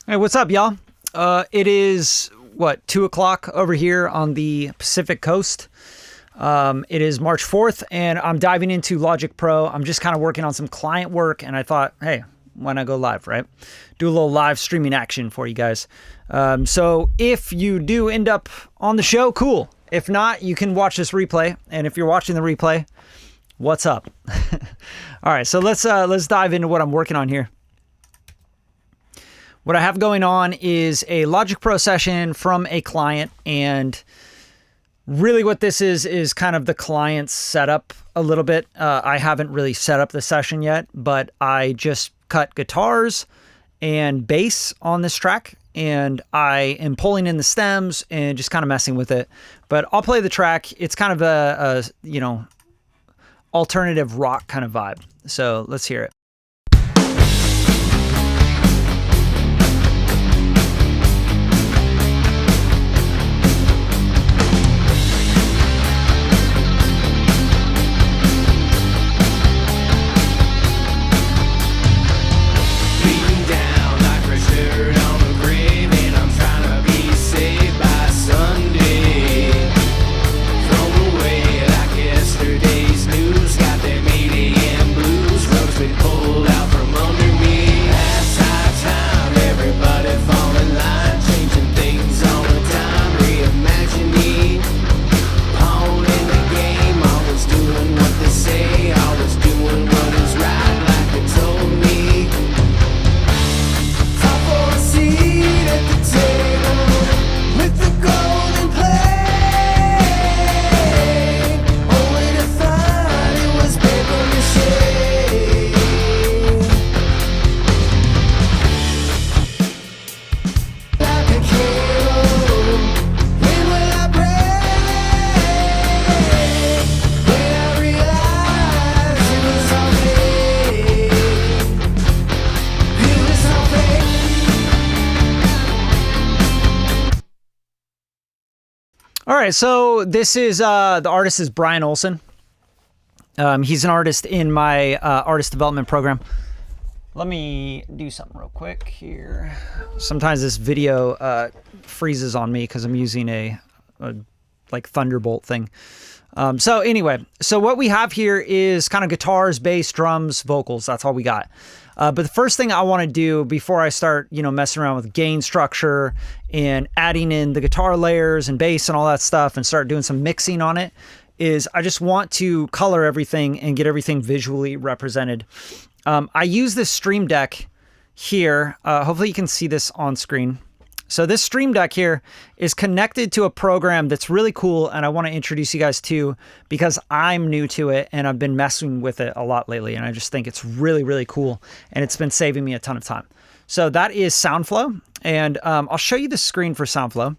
Hey, what's up, y'all? It is, 2 o'clock over here on the Pacific Coast. It is March 4th, and I'm diving into Logic Pro. I'm just kind of working on some client work, and I thought, hey, why not go live, right? Do a little live streaming action for you guys. So if you do end up on the show, cool. If not, you can watch this replay, and if you're watching the replay, what's up? All right, so let's dive into what I'm working on here. What I have going on is a Logic Pro session from a client, and really what this is kind of the client's setup a little bit. I haven't really set up the session yet, but I just cut guitars and bass on this track, and I am pulling in the stems and just kind of messing with it. But I'll play the track. It's kind of a alternative rock kind of vibe. So let's hear it. All right, so this is, the artist is Brian Olson. He's an artist in my artist development program. Let me do something real quick here. Sometimes this video freezes on me because I'm using a like Thunderbolt thing. So anyway, so what we have here is kind of guitars, bass, drums, vocals. That's all we got. But the first thing I want to do before I start, messing around with gain structure and adding in the guitar layers and bass and all that stuff and start doing some mixing on it is I just want to color everything and get everything visually represented. I use this Stream Deck here. Hopefully you can see this on screen. So this Stream Deck here is connected to a program that's really cool, and I want to introduce you guys to because I'm new to it and I've been messing with it a lot lately, and I just think it's really, really cool, and it's been saving me a ton of time. So that is SoundFlow, and I'll show you the screen for SoundFlow.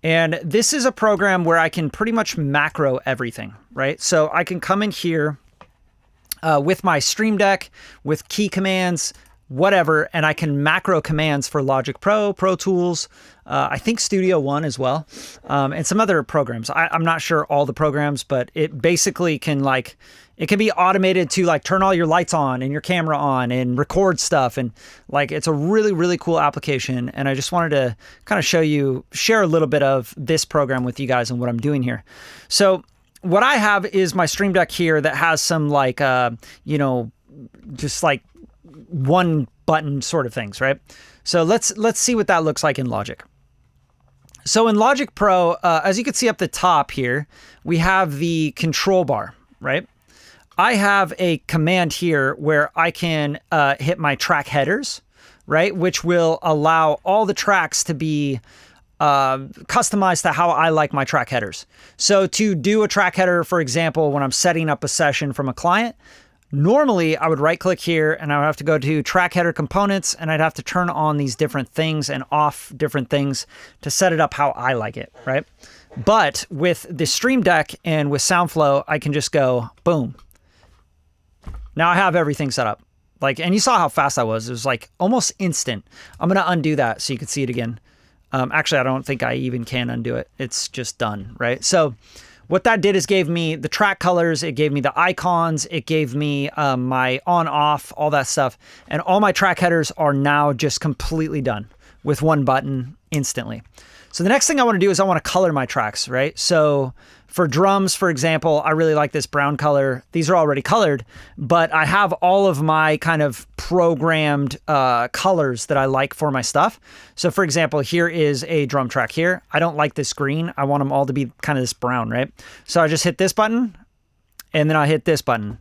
And this is a program where I can pretty much macro everything, right? So I can come in here with my Stream Deck, with key commands, whatever, and I can macro commands for Logic Pro, Pro Tools, I think Studio One as well, and some other programs. I'm not sure all the programs, but it basically can it can be automated to turn all your lights on and your camera on and record stuff. And it's a really, really cool application. And I just wanted to kind of share a little bit of this program with you guys and what I'm doing here. So what I have is my Stream Deck here that has some just one button sort of things, right? So let's see what that looks like in Logic. So in Logic Pro, as you can see up the top here, we have the control bar, right? I have a command here where I can hit my track headers, right? Which will allow all the tracks to be customized to how I like my track headers. So to do a track header, for example, when I'm setting up a session from a client, normally I would right click here and I would have to go to track header components, and I'd have to turn on these different things and off different things to set it up how I like it, right? But with the Stream Deck and with SoundFlow, I can just go boom. Now I have everything set up. And you saw how fast I was. It was almost instant. I'm going to undo that so you can see it again. Actually, I don't think I even can undo it. It's just done, right? So what that did is gave me the track colors, it gave me the icons, it gave me my on, off, all that stuff. And all my track headers are now just completely done, with one button instantly. So the next thing I want to do is I want to color my tracks, right? So for drums, for example, I really like this brown color. These are already colored, but I have all of my kind of programmed colors that I like for my stuff. So for example, here is a drum track here. I don't like this green. I want them all to be kind of this brown, right? So I just hit this button and then I hit this button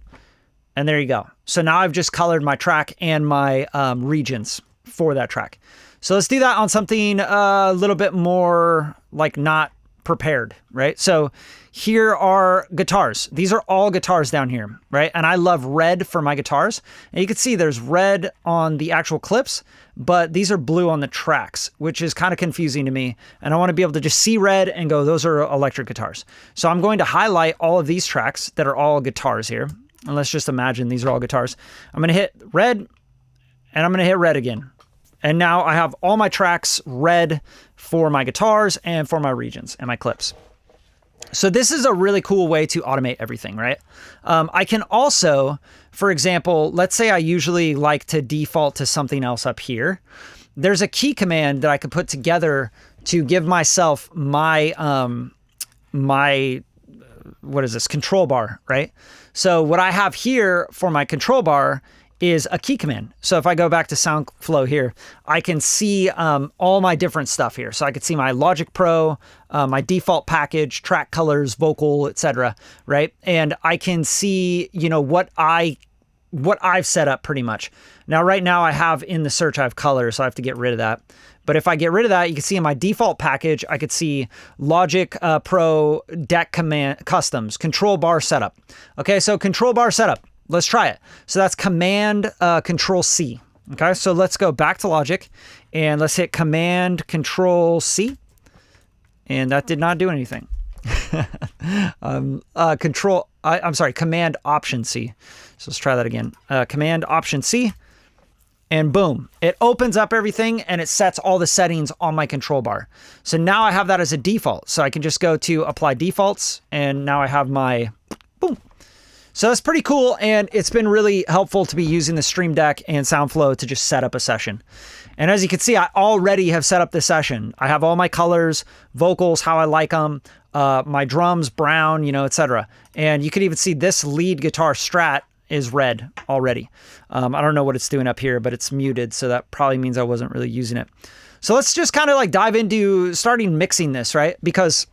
and there you go. So now I've just colored my track and my regions for that track. So let's do that on something a little bit more like not prepared, right? So here are guitars. These are all guitars down here, right? And I love red for my guitars. And you can see there's red on the actual clips, but these are blue on the tracks, which is kind of confusing to me. And I want to be able to just see red and go, those are electric guitars. So I'm going to highlight all of these tracks that are all guitars here. And let's just imagine these are all guitars. I'm going to hit red and I'm going to hit red again. And now I have all my tracks red for my guitars and for my regions and my clips. So this is a really cool way to automate everything, right? I can also, for example, let's say I usually like to default to something else up here. There's a key command that I could put together to give myself my, what is this, control bar, right? So what I have here for my control bar is a key command. So if I go back to SoundFlow here, I can see all my different stuff here. So I could see my Logic Pro, my default package, track colors, vocal, etc. Right? And I can see, you know, what I've set up pretty much. Now, right now I have in the search, I have colors, so I have to get rid of that. But if I get rid of that, you can see in my default package, I could see Logic Pro deck command customs, control bar setup. Okay, so control bar setup. Let's try it. So that's Command Control C. Okay, so let's go back to Logic and let's hit Command Control C. And that did not do anything. I'm sorry, Command Option C. So let's try that again. Command Option C. And boom, it opens up everything and it sets all the settings on my control bar. So now I have that as a default. So I can just go to Apply Defaults and now I have my boom. So that's pretty cool, and it's been really helpful to be using the Stream Deck and SoundFlow to just set up a session. And as you can see, I already have set up the session. I have all my colors, vocals, how I like them, my drums, brown, you know, etc. And you can even see this lead guitar Strat is red already. I don't know what it's doing up here, but it's muted, so that probably means I wasn't really using it. So let's just kind of like dive into starting mixing this, right? Because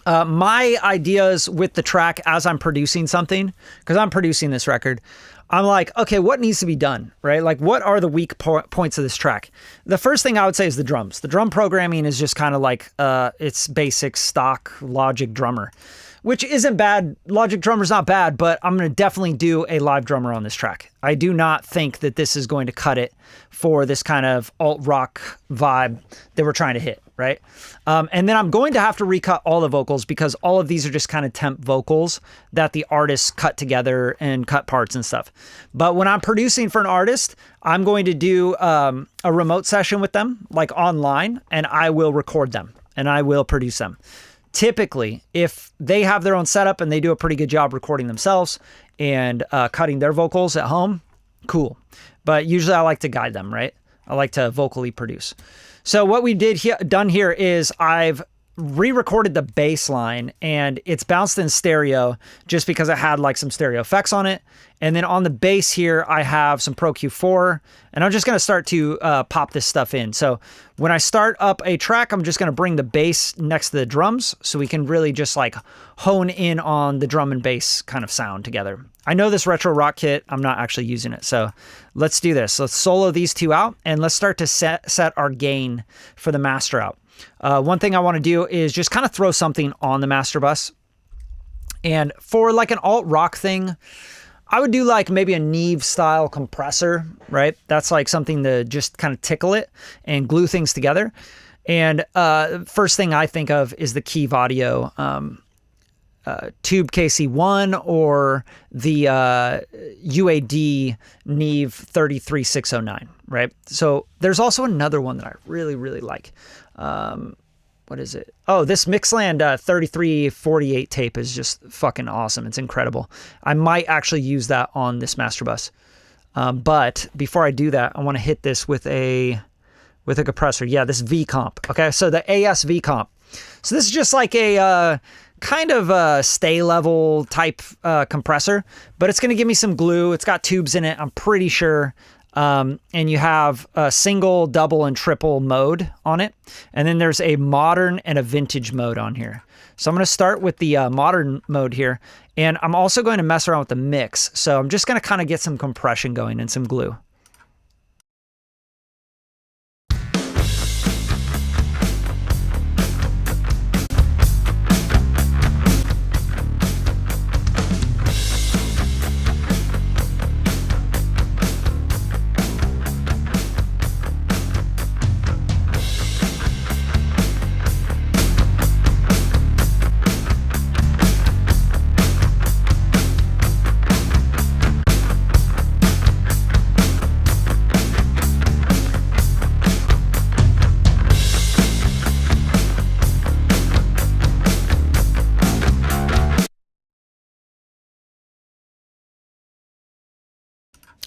my ideas with the track as I'm producing something, because I'm producing this record, I'm like, okay, what needs to be done, right? Like, what are the weak points of this track? The first thing I would say is the drums. The drum programming is just kind of like, it's basic stock Logic drummer, which isn't bad. Logic drummer's not bad, but I'm going to definitely do a live drummer on this track. I do not think that this is going to cut it for this kind of alt rock vibe that we're trying to hit, right? And then I'm going to have to recut all the vocals because all of these are just kind of temp vocals that the artists cut together and cut parts and stuff. But when I'm producing for an artist, I'm going to do a remote session with them, like online, and I will record them and I will produce them. Typically, if they have their own setup and they do a pretty good job recording themselves and cutting their vocals at home, cool. But usually I like to guide them, right? I like to vocally produce. So what we done here is I've re-recorded the bass line and it's bounced in stereo just because I had like some stereo effects on it. And then on the bass here, I have some Pro Q4 and I'm just going to start to pop this stuff in. So when I start up a track, I'm just going to bring the bass next to the drums so we can really just like hone in on the drum and bass kind of sound together. I know this retro rock kit, I'm not actually using it. So let's do this. Let's solo these two out and let's start to set our gain for the master out. One thing I want to do is just kind of throw something on the master bus. And for like an alt rock thing, I would do like maybe a Neve style compressor, right? That's like something to just kind of tickle it and glue things together. And first thing I think of is the Key Audio Tube KC1 or the UAD Neve 33609, right? So there's also another one that I really, really like. What is it? Oh, this Mixland 3348 tape is just fucking awesome. It's incredible. I might actually use that on this master bus. But before I do that, I want to hit this with a with a compressor. Yeah, this V comp. Okay, so the ASV comp. So this is just like a kind of a stay level type compressor, but it's going to give me some glue. It's got tubes in it, I'm pretty sure. And you have a single, double, and triple mode on it. And then there's a modern and a vintage mode on here. So I'm going to start with the modern mode here. And I'm also going to mess around with the mix. So I'm just going to kind of get some compression going and some glue.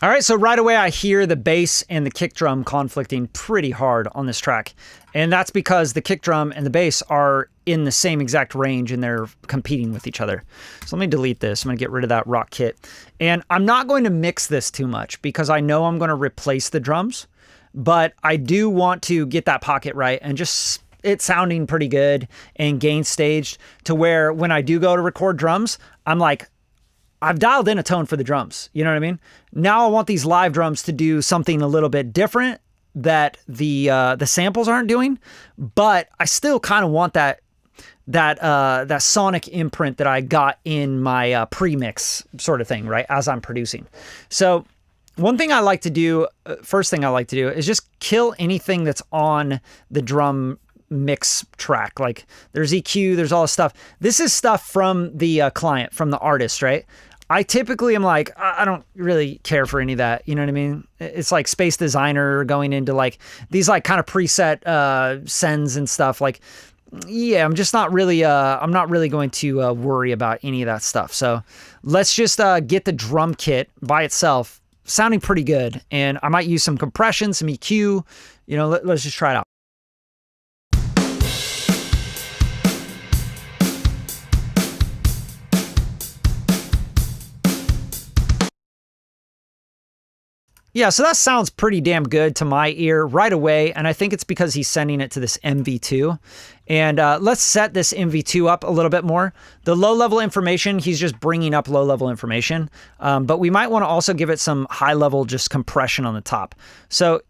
All right, so right away I hear the bass and the kick drum conflicting pretty hard on this track. And that's because the kick drum and the bass are in the same exact range and they're competing with each other. So let me delete this. I'm gonna get rid of that rock kit. And I'm not going to mix this too much because I know I'm gonna replace the drums, but I do want to get that pocket right and just it sounding pretty good and gain staged to where when I do go to record drums, I'm like, I've dialed in a tone for the drums. You know what I mean? Now I want these live drums to do something a little bit different that the samples aren't doing, but I still kind of want that sonic imprint that I got in my pre-mix sort of thing, right? As I'm producing. So one thing I like to do, first thing I like to do is just kill anything that's on the drum mix track. Like there's EQ, there's all this stuff. This is stuff from the client, from the artist, right? I typically am like, I don't really care for any of that. You know what I mean? It's like Space Designer going into like these like kind of preset sends and stuff. Like, yeah, I'm just not really, I'm not really going to worry about any of that stuff. So let's just get the drum kit by itself sounding pretty good. And I might use some compression, some EQ, you know, let's just try it out. Yeah, so that sounds pretty damn good to my ear right away, and I think it's because he's sending it to this MV2. And let's set this MV2 up a little bit more. The low-level information, he's just bringing up low-level information, but we might want to also give it some high-level just compression on the top. So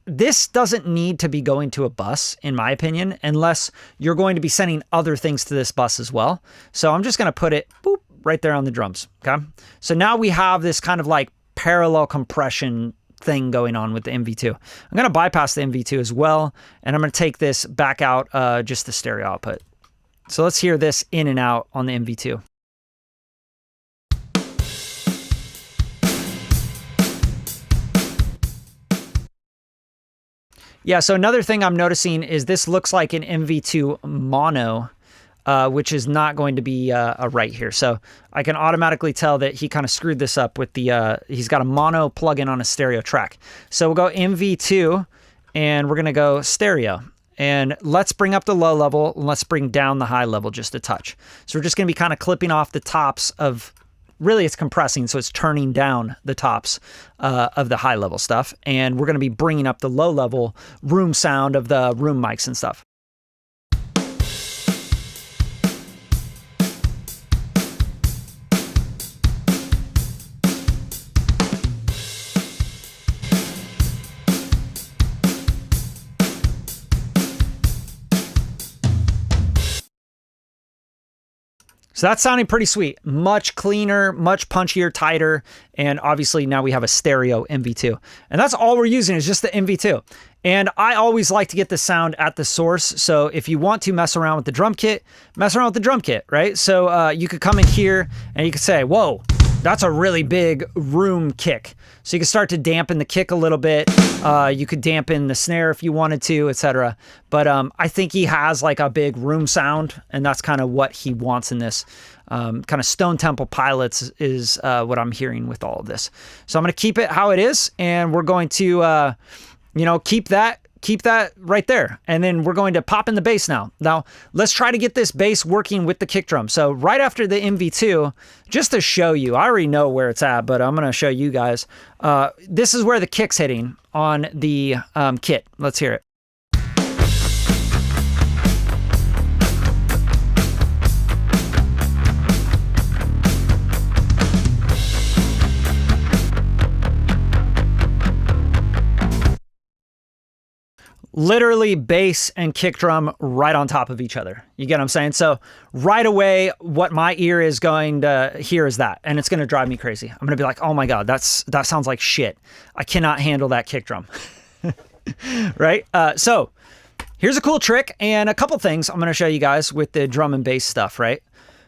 this doesn't need to be going to a bus, in my opinion, unless you're going to be sending other things to this bus as well. So I'm just going to put it boop, right there on the drums, okay? So now we have this kind of like parallel compression thing going on with the MV2. I'm going to bypass the MV2 as well, and I'm going to take this back out, just the stereo output. So let's hear this in and out on the MV2. Yeah, so another thing I'm noticing is this looks like an MV2 mono, which is not going to be right here. So I can automatically tell that he kind of screwed this up with the, he's got a mono plugin on a stereo track. So we'll go MV2 and we're going to go stereo. And let's bring up the low level and let's bring down the high level just a touch. So we're just going to be kind of clipping off the tops of, really it's compressing, so it's turning down the tops of the high level stuff. And we're going to be bringing up the low level room sound of the room mics and stuff. So that's sounding pretty sweet, much cleaner, much punchier, tighter, and obviously now we have a stereo MV2. And that's all we're using is just the MV2. And I always like to get the sound at the source. So if you want to mess around with the drum kit, mess around with the drum kit, right? So you could come in here and you could say, whoa, that's a really big room kick. So you can start to dampen the kick a little bit. You could dampen the snare if you wanted to, etc. But I think he has like a big room sound, and that's kind of what he wants in this. Kind of Stone Temple Pilots is what I'm hearing with all of this. So I'm going to keep it how it is, and we're going to, you know, keep that keep that right there. And then we're going to pop in the bass now. Now, let's try to get this bass working with the kick drum. So right after the MV2, just to show you, I already know where it's at, but I'm going to show you guys. This is where the kick's hitting on the kit. Let's hear it. Literally bass and kick drum right on top of each other. You get what I'm saying? So right away, what my ear is going to hear is that, and it's going to drive me crazy. I'm going to be like, oh my God, that sounds like shit. I cannot handle that kick drum. Right? So here's a cool trick and a couple things I'm going to show you guys with the drum and bass stuff, right?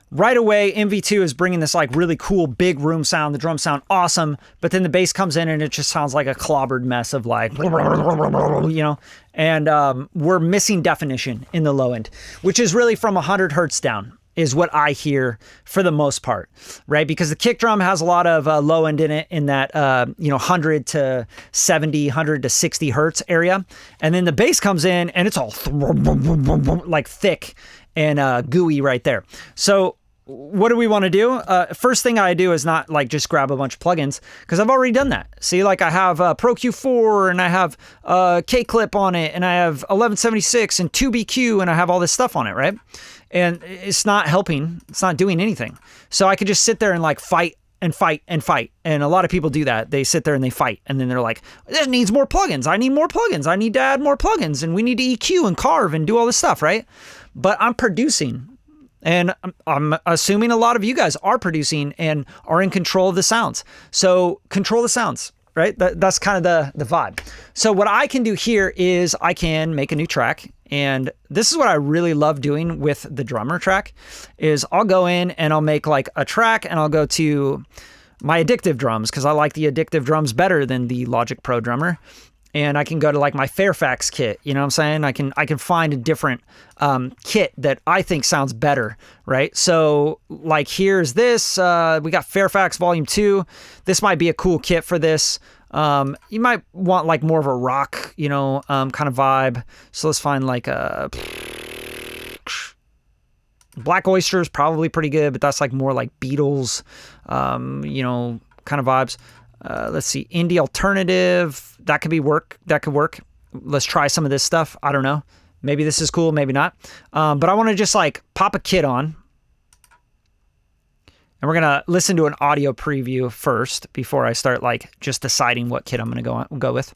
Right away, MV2 is bringing this like really cool big room sound. The drums sound awesome, but then the bass comes in and it just sounds like a clobbered mess of like, you know, and we're missing definition in the low end, which is really from 100 hertz down is what I hear for the most part, right? Because the kick drum has a lot of low end in it in that, you know, 100 to 70, 100 to 60 hertz area. And then the bass comes in and it's all like thick and gooey right there. So what do we want to do? First thing I do is not like just grab a bunch of plugins because I've already done that. See, like I have Pro Q4 and I have K-Clip on it and I have 1176 and 2BQ and I have all this stuff on it, right? And it's not helping. It's not doing anything. So I could just sit there and like fight and fight and fight. And a lot of people do that. They sit there and they fight. And then they're like, this needs more plugins. I need more plugins. I need to add more plugins. And we need to EQ and carve and do all this stuff, right? But I'm producing. And I'm assuming a lot of you guys are producing and are in control of the sounds. So control the sounds, right? That's kind of the vibe. So what I can do here is I can make a new track. And this is what I really love doing with the drummer track is I'll go in and I'll make like a track and I'll go to my addictive drums because I like the addictive drums better than the Logic Pro drummer. And I can go to like my Fairfax kit, you know what I'm saying? I can find a different kit that I think sounds better, right? So like here's this, we got Fairfax Volume 2. This might be a cool kit for this. You might want like more of a rock, you know, kind of vibe. So let's find like a Black Oyster is probably pretty good, but that's like more like Beatles, you know, kind of vibes. Let's see, indie alternative. That could work. That could work. Let's try some of this stuff. I don't know. Maybe this is cool, maybe not. But I want to just like pop a kit on. And we're going to listen to an audio preview first before I start like just deciding what kit I'm going to go with.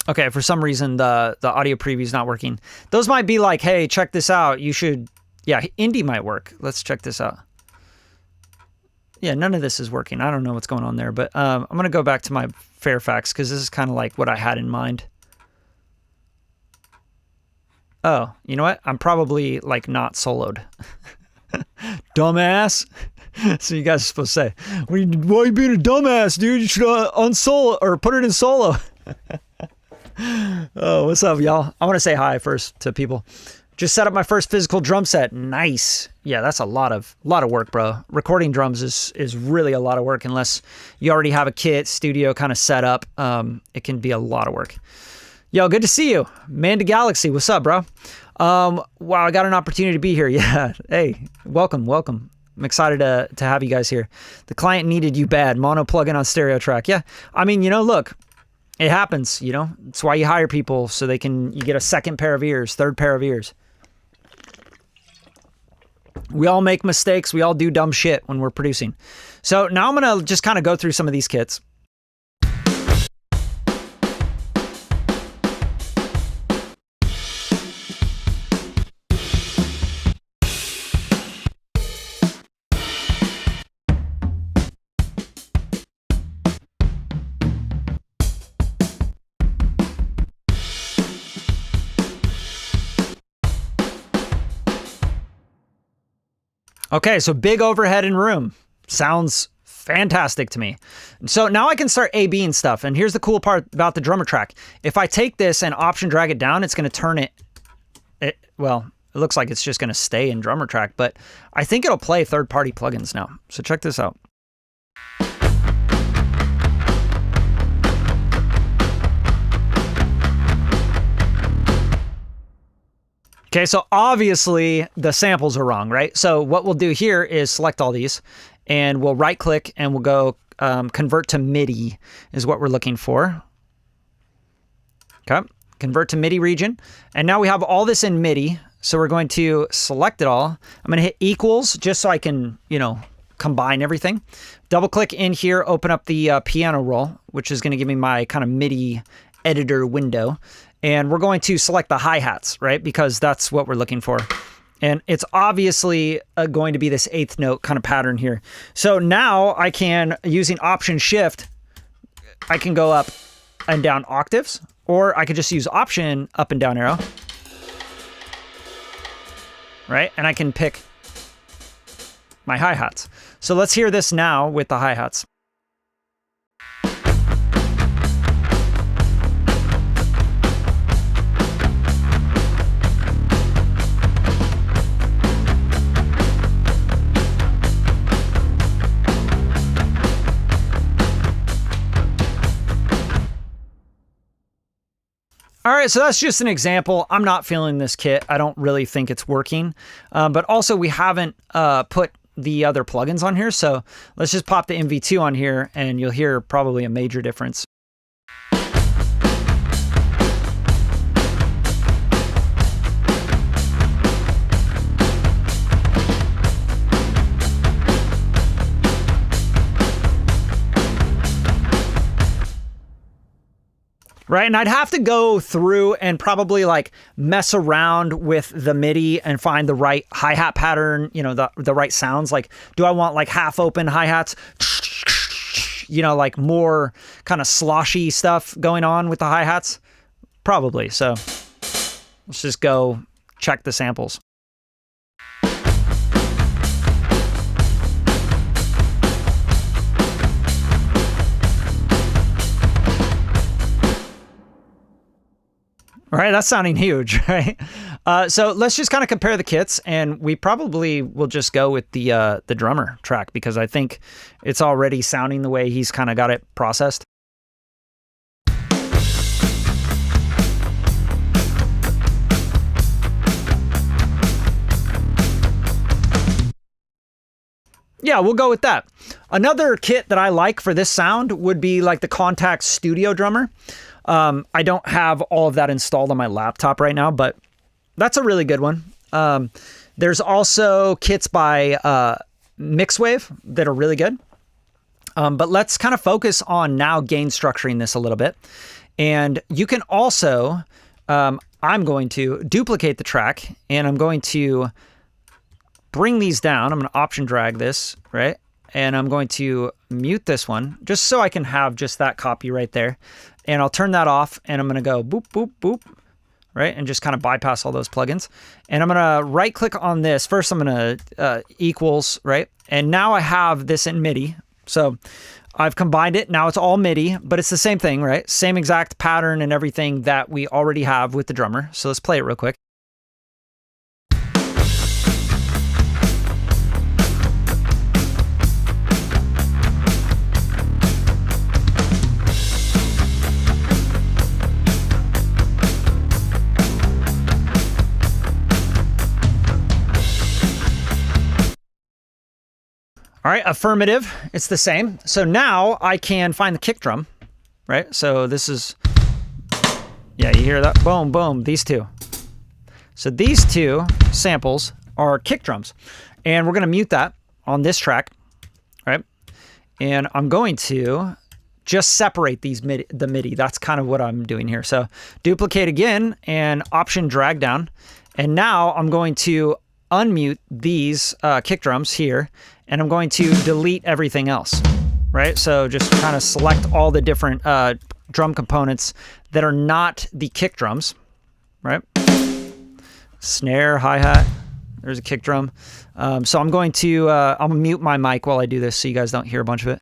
Okay, for some reason, the audio preview is not working. Those might be like, hey, check this out. You should, yeah, indie might work. Let's check this out. Yeah, none of this is working. I don't know what's going on there, but I'm going to go back to my Fairfax because this is kind of like what I had in mind. Oh, you know what? I'm probably like not soloed. Dumbass. So you guys are supposed to say, why are you being a dumbass, dude? You should unsolo or put it in solo. Oh, what's up, y'all? I want to say hi first to people. Just set up my first physical drum set. Nice. Yeah, that's a lot of work, bro. Recording drums is really a lot of work unless you already have a kit, studio kind of set up. It can be a lot of work. Yo, good to see you. Man to Galaxy, what's up, bro? Wow, I got an opportunity to be here. Yeah, hey, welcome. I'm excited to have you guys here. The client needed you bad. Mono plugin on stereo track. Yeah, I mean, you know, look. It happens, you know. It's why you hire people so you get a second pair of ears, third pair of ears. We all make mistakes. We all do dumb shit when we're producing. So now I'm going to just kind of go through some of these kits. Okay, so big overhead in room. Sounds fantastic to me. So now I can start A-Bing stuff. And here's the cool part about the drummer track. If I take this and option drag it down, it's going to turn it, well, it looks like it's just going to stay in drummer track, but I think it'll play third-party plugins now. So check this out. Okay, so obviously the samples are wrong, right? So what we'll do here is select all these, and we'll right click and we'll go convert to MIDI is what we're looking for. Okay, convert to MIDI region. And now we have all this in MIDI. So we're going to select it all. I'm going to hit equals just so I can, you know, combine everything. Double click in here, open up the piano roll, which is going to give me my kind of MIDI editor window. And we're going to select the hi-hats, right? Because that's what we're looking for. And it's obviously going to be this eighth note kind of pattern here. So now I can, using Option Shift, I can go up and down octaves, or I could just use Option up and down arrow, right? And I can pick my hi-hats. So let's hear this now with the hi-hats. All right, so that's just an example. I'm not feeling this kit. I don't really think it's working. But also we haven't put the other plugins on here. So let's just pop the MV2 on here and you'll hear probably a major difference. Right, and I'd have to go through and probably like mess around with the MIDI and find the right hi-hat pattern, you know, the right sounds. Like, do I want like half open hi-hats? You know, like more kind of sloshy stuff going on with the hi-hats? Probably, so let's just go check the samples. All right, that's sounding huge, right? So let's just kind of compare the kits, and we probably will just go with the drummer track because I think it's already sounding the way he's kind of got it processed. Yeah, we'll go with that. Another kit that I like for this sound would be like the Contact Studio Drummer. I don't have all of that installed on my laptop right now, but that's a really good one. There's also kits by Mixwave that are really good. But let's kind of focus on now gain structuring this a little bit. And you can also, I'm going to duplicate the track and I'm going to bring these down. I'm going to option drag this, right? And I'm going to mute this one just so I can have just that copy right there. And I'll turn that off and I'm going to go boop, boop, boop, right? And just kind of bypass all those plugins. And I'm going to right click on this. First, I'm going to equals, right? And now I have this in MIDI. So I've combined it. Now it's all MIDI, but it's the same thing, right? Same exact pattern and everything that we already have with the drummer. So let's play it real quick. All right, affirmative, it's the same. So now I can find the kick drum, right? So this is, yeah, you hear that? Boom, boom, these two. So these two samples are kick drums. And we're gonna mute that on this track, right? And I'm going to just separate these the MIDI. That's kind of what I'm doing here. So duplicate again and option drag down. And now I'm going to unmute these kick drums here, and I'm going to delete everything else, right? So just kind of select all the different drum components that are not the kick drums, right? Snare, hi-hat, there's a kick drum. So I'm going to, I'm gonna mute my mic while I do this so you guys don't hear a bunch of it.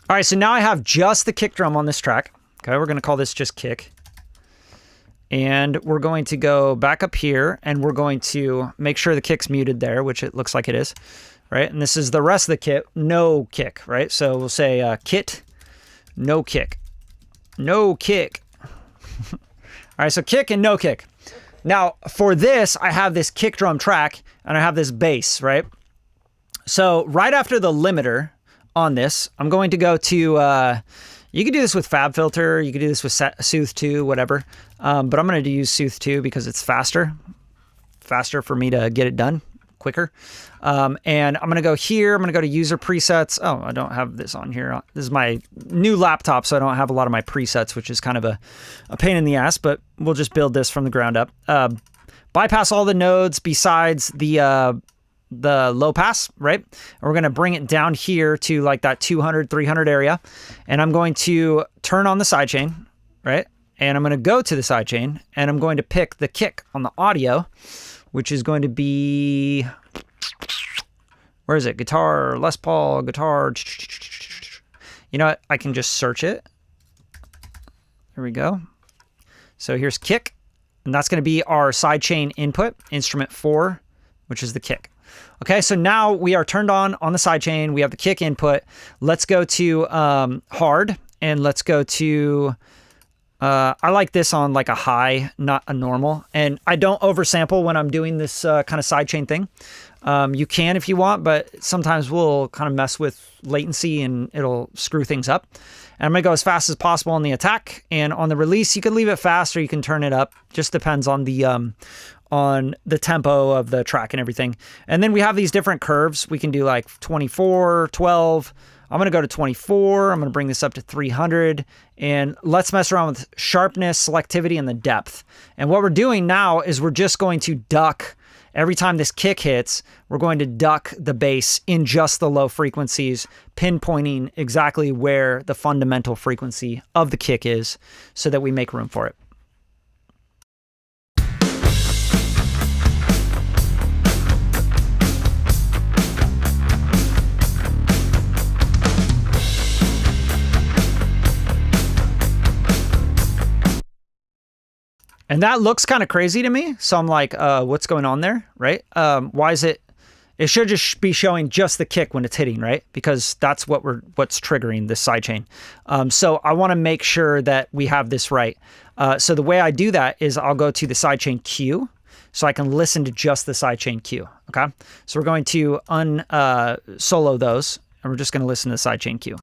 All right, so now I have just the kick drum on this track. Okay, we're gonna call this just kick. And we're going to go back up here and we're going to make sure the kick's muted there, which it looks like it is, right? And this is the rest of the kit, no kick, right? So we'll say kit, no kick, no kick. All right, so kick and no kick. Now for this, I have this kick drum track and I have this bass, right? So right after the limiter on this, I'm going to go to, you can do this with Fab Filter, you can do this with Soothe 2, whatever. But I'm going to use Soothe 2 because it's faster for me to get it done quicker. And I'm going to go here, I'm going to go to user presets. Oh, I don't have this on here. This is my new laptop, so I don't have a lot of my presets, which is kind of a pain in the ass, but we'll just build this from the ground up. Bypass all the nodes besides the low pass, right? And we're going to bring it down here to like that 200, 300 area. And I'm going to turn on the sidechain, right? And I'm going to go to the sidechain and I'm going to pick the kick on the audio, which is going to be, where is it? Guitar, Les Paul, guitar. You know what? I can just search it. There we go. So here's kick, and that's going to be our sidechain input, instrument 4, which is the kick. Okay, so now we are turned on the sidechain. We have the kick input. Let's go to hard, and let's go to, I like this on like a high, not a normal. And I don't oversample when I'm doing this kind of sidechain thing. You can if you want, but sometimes we'll kind of mess with latency and it'll screw things up. And I'm gonna go as fast as possible on the attack, and on the release, you can leave it fast or you can turn it up. Just depends on the tempo of the track and everything. And then we have these different curves. We can do like 24, 12. I'm going to go to 24. I'm going to bring this up to 300. And let's mess around with sharpness, selectivity, and the depth. And what we're doing now is we're just going to duck. Every time this kick hits, we're going to duck the bass in just the low frequencies, pinpointing exactly where the fundamental frequency of the kick is so that we make room for it. And that looks kind of crazy to me. So I'm like, what's going on there, right? Why is it should just be showing just the kick when it's hitting, right? Because that's what's triggering this sidechain. So I want to make sure that we have this right. So the way I do that is I'll go to the sidechain cue so I can listen to just the sidechain cue, okay? So we're going to solo those, and we're just going to listen to the sidechain cue.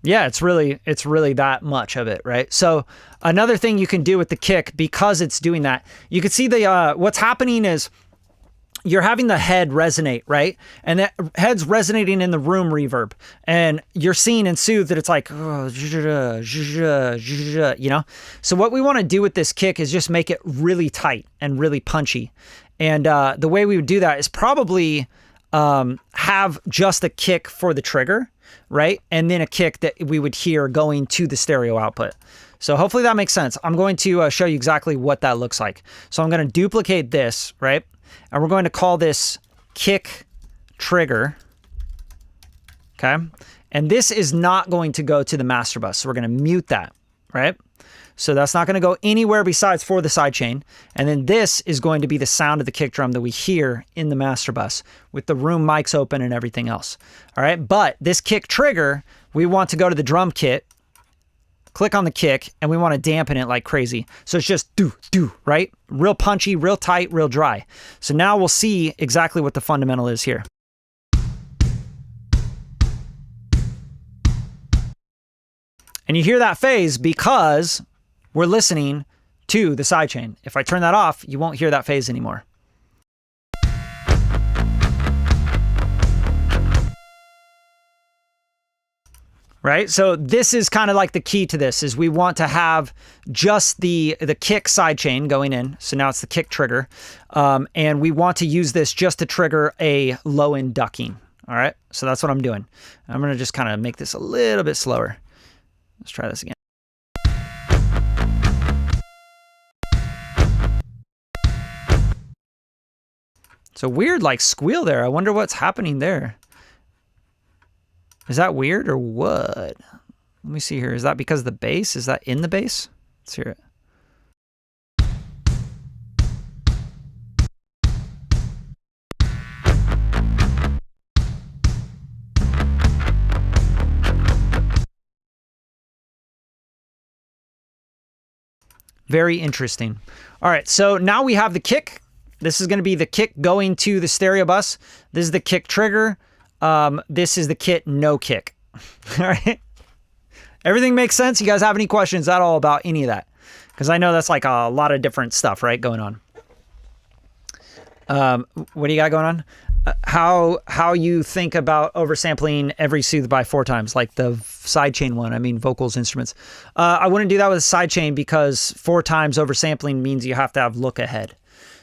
Yeah, it's really that much of it, right? So another thing you can do with the kick, because it's doing that, you can see the what's happening is you're having the head resonate, right? And that head's resonating in the room reverb. And you're seeing in Soothe that it's like, you know? So what we want to do with this kick is just make it really tight and really punchy. And the way we would do that is probably have just a kick for the trigger, right? And then a kick that we would hear going to the stereo output. So hopefully that makes sense. I'm going to show you exactly what that looks like. So I'm going to duplicate this, right? And we're going to call this kick trigger, okay? And this is not going to go to the master bus. So we're going to mute that, right? So that's not going to go anywhere besides for the sidechain. And then this is going to be the sound of the kick drum that we hear in the master bus with the room mics open and everything else. All right. But this kick trigger, we want to go to the drum kit, click on the kick, and we want to dampen it like crazy. So it's just do, right? Real punchy, real tight, real dry. So now we'll see exactly what the fundamental is here. And you hear that phase because we're listening to the sidechain. If I turn that off, you won't hear that phase anymore. Right? So this is kind of like the key to this is we want to have just the kick sidechain going in. So now it's the kick trigger. And we want to use this just to trigger a low end ducking. All right. So that's what I'm doing. I'm going to just kind of make this a little bit slower. Let's try this again. It's a weird like squeal there. I wonder what's happening there. Is that weird or what? Let me see here. Is that because of the bass? Is that in the bass? Let's hear it. Very interesting. All right, so now we have the kick. This is going to be the kick going to the stereo bus. This is the kick trigger. This is the kit no kick. All right. Everything makes sense? You guys have any questions at all about any of that? Because I know that's like a lot of different stuff, right, going on. What do you got going on? How you think about oversampling every soothe by 4 times, like the sidechain one. I mean, vocals, instruments. I wouldn't do that with a sidechain because 4 times oversampling means you have to have look ahead.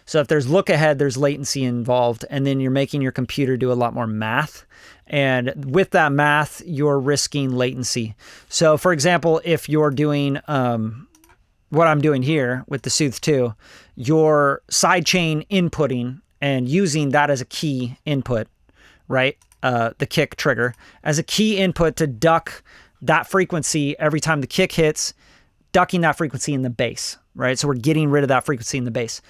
So if there's look ahead, there's latency involved, and then you're making your computer do a lot more math. And with that math, you're risking latency. So for example, if you're doing what I'm doing here with the Soothe 2, your sidechain inputting and using that as a key input, right? The kick trigger as a key input to duck that frequency every time the kick hits, ducking that frequency in the bass, right? So we're getting rid of that frequency in the bass.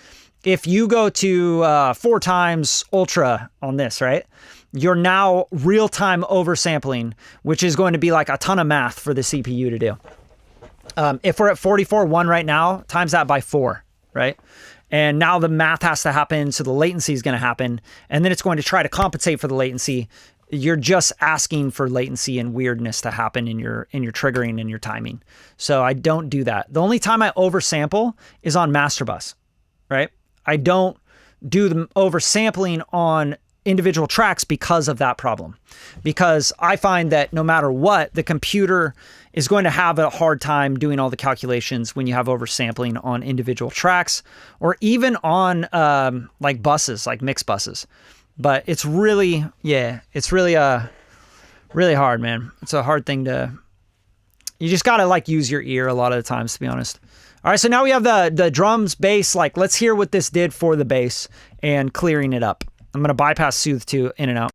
If you go to 4 times ultra on this, right? You're now real-time oversampling, which is going to be like a ton of math for the CPU to do. If we're at 44.1 right now, times that by 4, right? And now the math has to happen, so the latency is going to happen, and then it's going to try to compensate for the latency. You're just asking for latency and weirdness to happen in your triggering and your timing. So I don't do that. The only time I oversample is on master bus, right? I don't do the oversampling on individual tracks because of that problem. Because I find that no matter what, the computer is going to have a hard time doing all the calculations when you have oversampling on individual tracks or even on like buses, like mixed buses. But it's really, yeah, it's really really hard, man. It's a hard thing to, you just got to like use your ear a lot of the times, to be honest. All right, so now we have the drums, bass. Like, let's hear what this did for the bass and clearing it up. I'm going to bypass Soothe 2 in and out.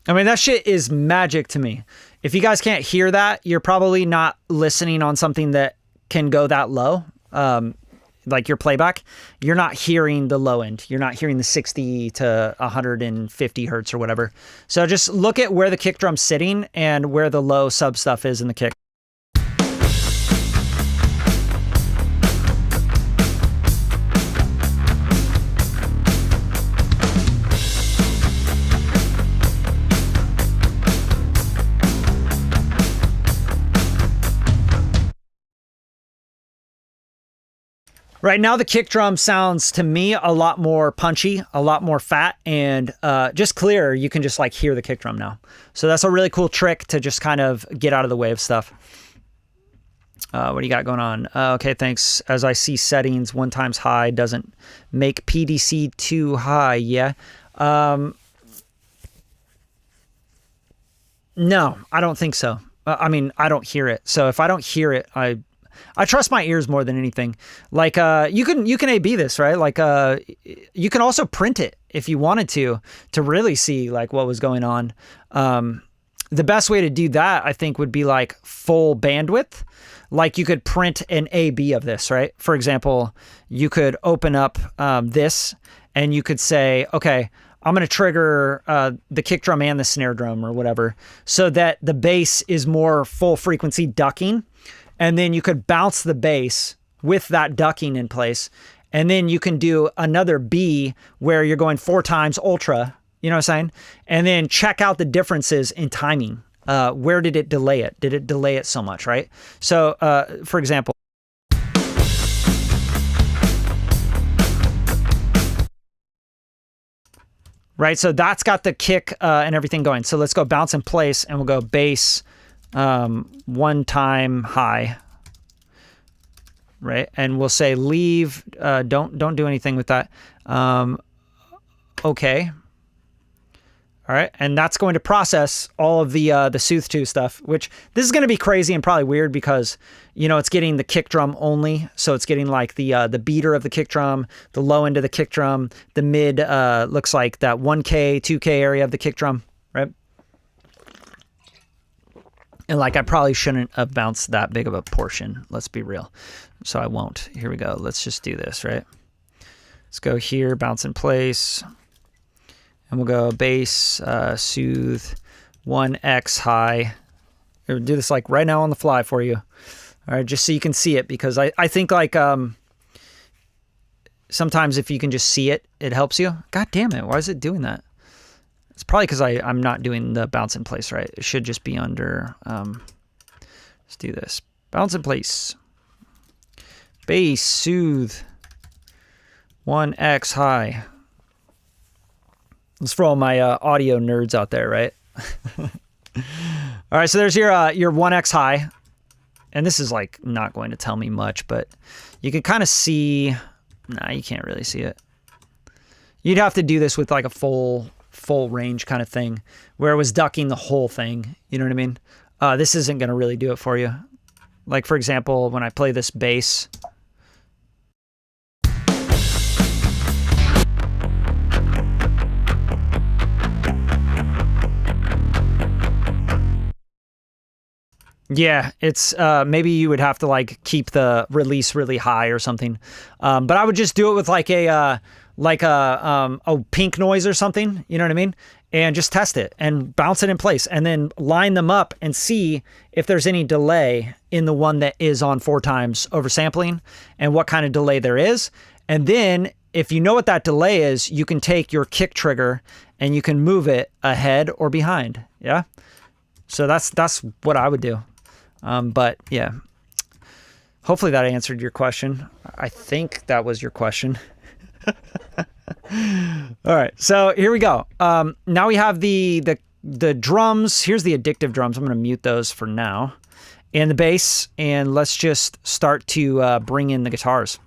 I mean, that shit is magic to me. If you guys can't hear that, you're probably not listening on something that can go that low, like your playback. You're not hearing the low end. You're not hearing the 60 to 150 hertz or whatever. So just look at where the kick drum's sitting and where the low sub stuff is in the kick. Right now, the kick drum sounds to me a lot more punchy, a lot more fat, and just clearer. You can just like hear the kick drum now. So that's a really cool trick to just kind of get out of the way of stuff. What do you got going on? Okay, thanks. As I see settings, 1 times high doesn't make PDC too high. Yeah. No, I don't think so. I mean, I don't hear it. So if I don't hear it, I trust my ears more than anything. Like, you can A/B this, right? Like, you can also print it if you wanted to really see like what was going on. The best way to do that, I think, would be like full bandwidth. Like you could print an A/B of this, right? For example, you could open up this and you could say, okay, I'm going to trigger the kick drum and the snare drum or whatever so that the bass is more full frequency ducking. And then you could bounce the bass with that ducking in place. And then you can do another B where you're going 4 times ultra, you know what I'm saying? And then check out the differences in timing. Where did it delay it? Did it delay it so much, right? So, for example, right? So that's got the kick and everything going. So let's go bounce in place, and we'll go bass, 1 time high, right? And we'll say leave, don't do anything with that. Okay. All right, and that's going to process all of the Sooth 2 stuff, which this is going to be crazy and probably weird because, you know, it's getting the kick drum only. So it's getting like the beater of the kick drum, the low end of the kick drum, the mid looks like that 1K, 2K area of the kick drum, right? And like I probably shouldn't have bounced that big of a portion, let's be real. So I won't. Here we go. Let's just do this, right? Let's go here, bounce in place. And we'll go bass, soothe, 1x high. We'll do this like right now on the fly for you. All right, just so you can see it, because I think like sometimes if you can just see it, it helps you. God damn it, why is it doing that? It's probably because I'm not doing the bounce in place right. It should just be under, let's do this. Bounce in place. Bass, soothe, 1x high. It's for all my audio nerds out there, right? All right, so there's your 1x high. And this is like not going to tell me much, but you can kind of see, nah, you can't really see it. You'd have to do this with like a full range kind of thing where it was ducking the whole thing. You know what I mean? This isn't going to really do it for you. Like for example, when I play this bass, yeah, it's maybe you would have to like keep the release really high or something. But I would just do it with like a pink noise or something, you know what I mean? And just test it and bounce it in place and then line them up and see if there's any delay in the one that is on 4 times oversampling and what kind of delay there is. And then if you know what that delay is, you can take your kick trigger and you can move it ahead or behind. Yeah. So that's what I would do. But yeah, hopefully that answered your question. I think that was your question. All right, so here we go. Now we have the drums. Here's the addictive drums. I'm going to mute those for now. And the bass, and let's just start to bring in the guitars.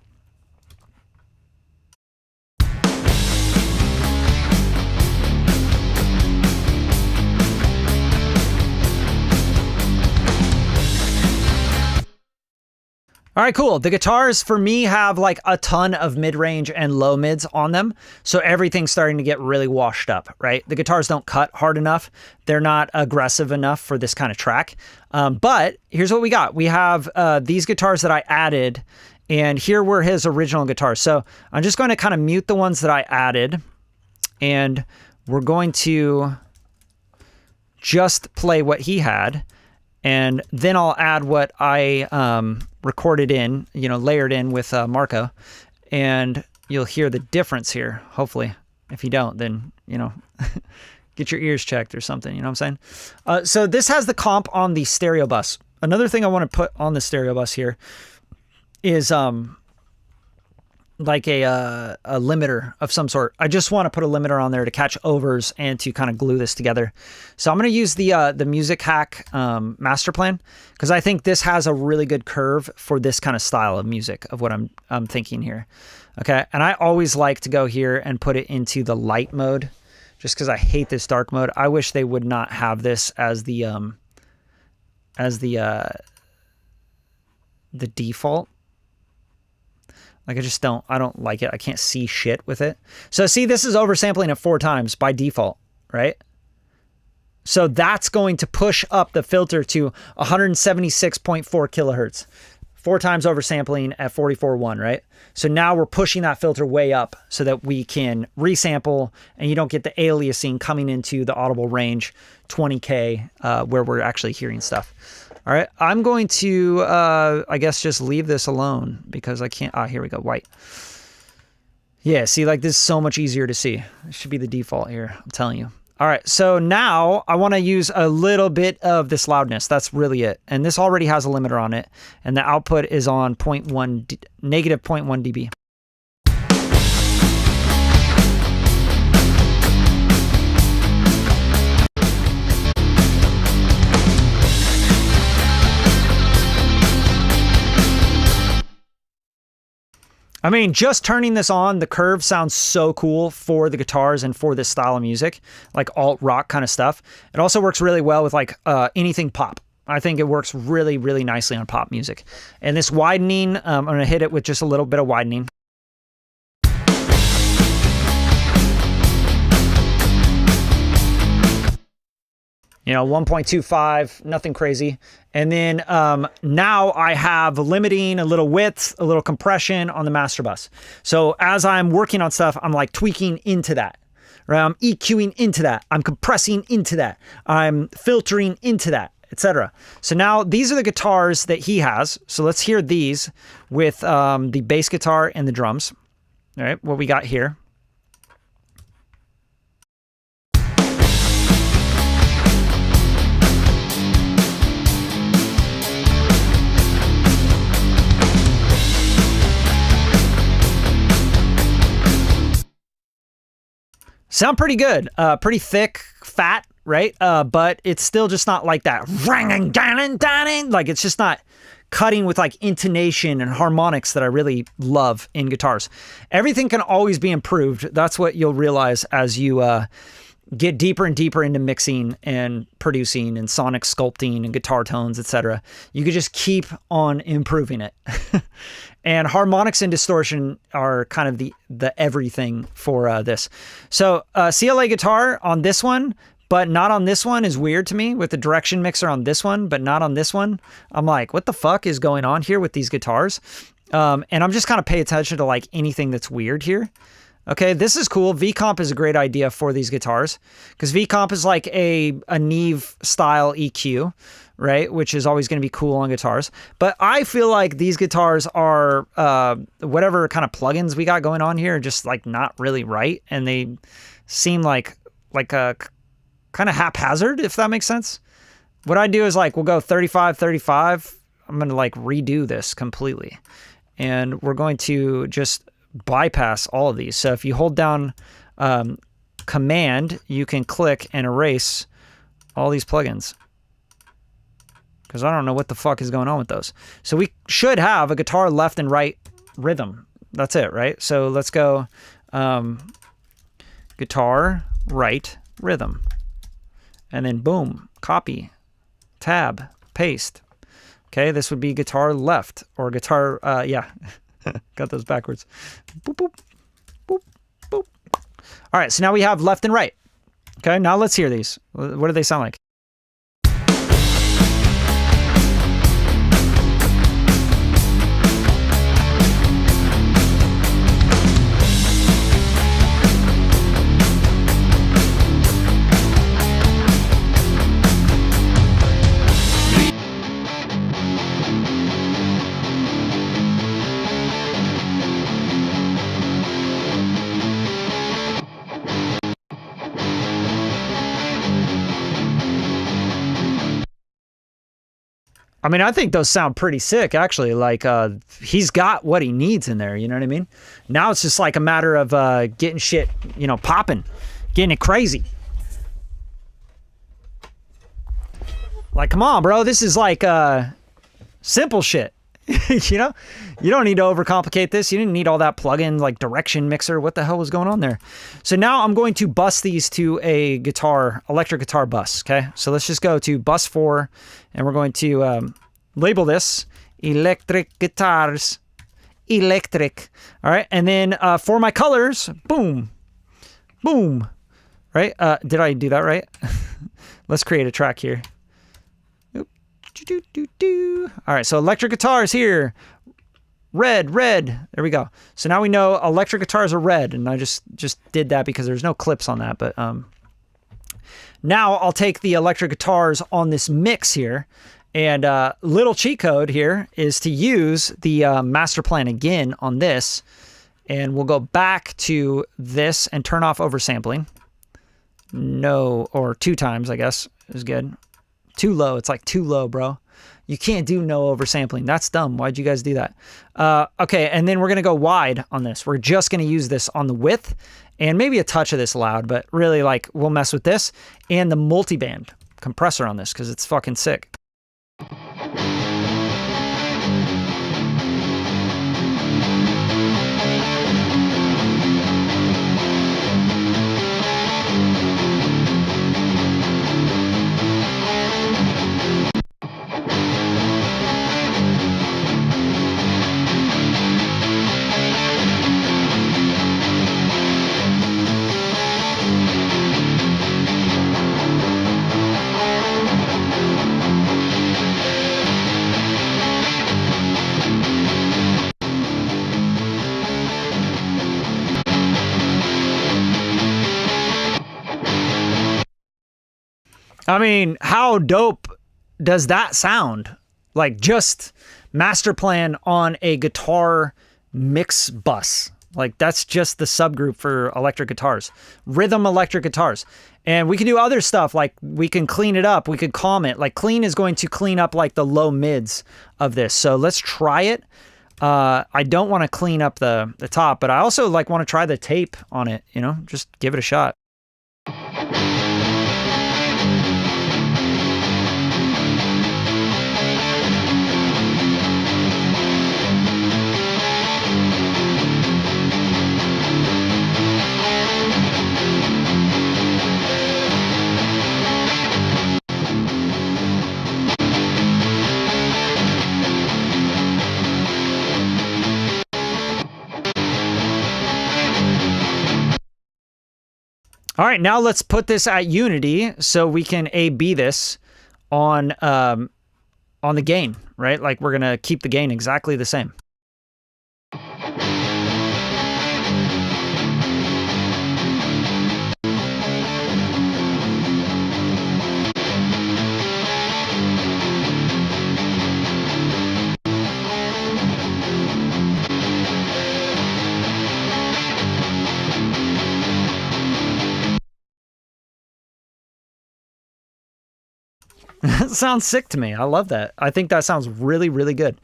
All right, cool. The guitars for me have like a ton of mid-range and low mids on them. So everything's starting to get really washed up, right? The guitars don't cut hard enough. They're not aggressive enough for this kind of track. But here's what we got. We have these guitars that I added, and here were his original guitars. So I'm just going to kind of mute the ones that I added, and we're going to just play what he had. And then I'll add what I recorded in, you know, layered in with Marco, and you'll hear the difference here, hopefully. If you don't, then, you know, get your ears checked or something, you know what I'm saying? So this has the comp on the stereo bus. Another thing I want to put on the stereo bus here is like a limiter of some sort. I just want to put a limiter on there to catch overs and to kind of glue this together. So I'm going to use the Music Hack master plan, because I think this has a really good curve for this kind of style of music of what I'm thinking here. Okay, and I always like to go here and put it into the light mode, just because I hate this dark mode. I wish they would not have this as the default. Like I don't like it. I can't see shit with it. So see, this is oversampling at 4 times by default, right? So that's going to push up the filter to 176.4 kilohertz. 4 times oversampling at 44.1, right? So now we're pushing that filter way up so that we can resample and you don't get the aliasing coming into the audible range 20K where we're actually hearing stuff. All right, I'm going to, I guess, just leave this alone because I can't. Here we go, white. Yeah, see, like this is so much easier to see. It should be the default here, I'm telling you. All right, so now I want to use a little bit of this loudness. That's really it. And this already has a limiter on it. And the output is on negative 0.1 dB. I mean, just turning this on, the curve sounds so cool for the guitars and for this style of music, like alt rock kind of stuff. It also works really well with like anything pop. I think it works really, really nicely on pop music. And this widening, I'm going to hit it with just a little bit of widening. You know, 1.25, nothing crazy. And then now I have limiting, a little width, a little compression on the master bus. So as I'm working on stuff, I'm like tweaking into that, right? I'm EQing into that. I'm compressing into that. I'm filtering into that, etc. So now these are the guitars that he has. So let's hear these with the bass guitar and the drums. All right, what we got here. Sound pretty good, pretty thick, fat, right? But it's still just not like that. Like it's just not cutting with like intonation and harmonics that I really love in guitars. Everything can always be improved. That's what you'll realize as you get deeper and deeper into mixing and producing and sonic sculpting and guitar tones, etc. You could just keep on improving it. And harmonics and distortion are kind of the everything for this. So CLA guitar on this one, but not on this one is weird to me, with the direction mixer on this one, but not on this one. I'm like, what the fuck is going on here with these guitars? And I'm just kind of pay attention to like anything that's weird here. Okay, this is cool. V-Comp is a great idea for these guitars because V-Comp is like a Neve style EQ, right? Which is always going to be cool on guitars. But I feel like these guitars are, whatever kind of plugins we got going on here, are just like not really right. And they seem like a kind of haphazard, if that makes sense. What I do is like, we'll go 35, 35. I'm going to like redo this completely. And we're going to just bypass all of these. So if you hold down Command, you can click and erase all these plugins, because I don't know what the fuck is going on with those. So we should have a guitar left and right rhythm. That's it, right? So let's go guitar right rhythm, and then boom, copy, tab, paste. Okay, this would be guitar left, or guitar, yeah. Got those backwards. Boop, boop, boop, boop. All right, so now we have left and right. Okay, now let's hear these. What do they sound like? I mean, I think those sound pretty sick, actually. Like, he's got what he needs in there, you know what I mean? Now it's just like a matter of getting shit, you know, popping, getting it crazy. Like, come on, bro. This is like simple shit. You know? You don't need to overcomplicate this. You didn't need all that plug-in, like, direction mixer. What the hell was going on there? So now I'm going to bus these to a guitar, electric guitar bus, okay? So let's just go to bus 4, and we're going to label this electric guitars, electric. All right, and then for my colors, boom, boom, right? Did I do that right? Let's create a track here. All right, so electric guitars here. Red, red. There we go. So now we know electric guitars are red, and I just did that because there's no clips on that. But now I'll take the electric guitars on this mix here, and little cheat code here is to use the master plan again on this, and we'll go back to this and turn off oversampling. No, or 2 times, I guess, is good. Too low. It's like too low, bro. You can't do no oversampling. That's dumb. Why'd you guys do that? Okay, and then we're going to go wide on this. We're just going to use this on the width and maybe a touch of this loud, but really, like, we'll mess with this and the multiband compressor on this because it's fucking sick. I mean, how dope does that sound? Like just master plan on a guitar mix bus. Like that's just the subgroup for electric guitars, rhythm electric guitars. And we can do other stuff, like we can clean it up, we could calm it. Like clean is going to clean up like the low mids of this. So let's try it. I don't want to clean up the top, but I also like want to try the tape on it, you know, just give it a shot. All right, now let's put this at unity so we can A/B this on the gain, right? Like we're gonna keep the gain exactly the same. That sounds sick to me. I love that. I think that sounds really, really good.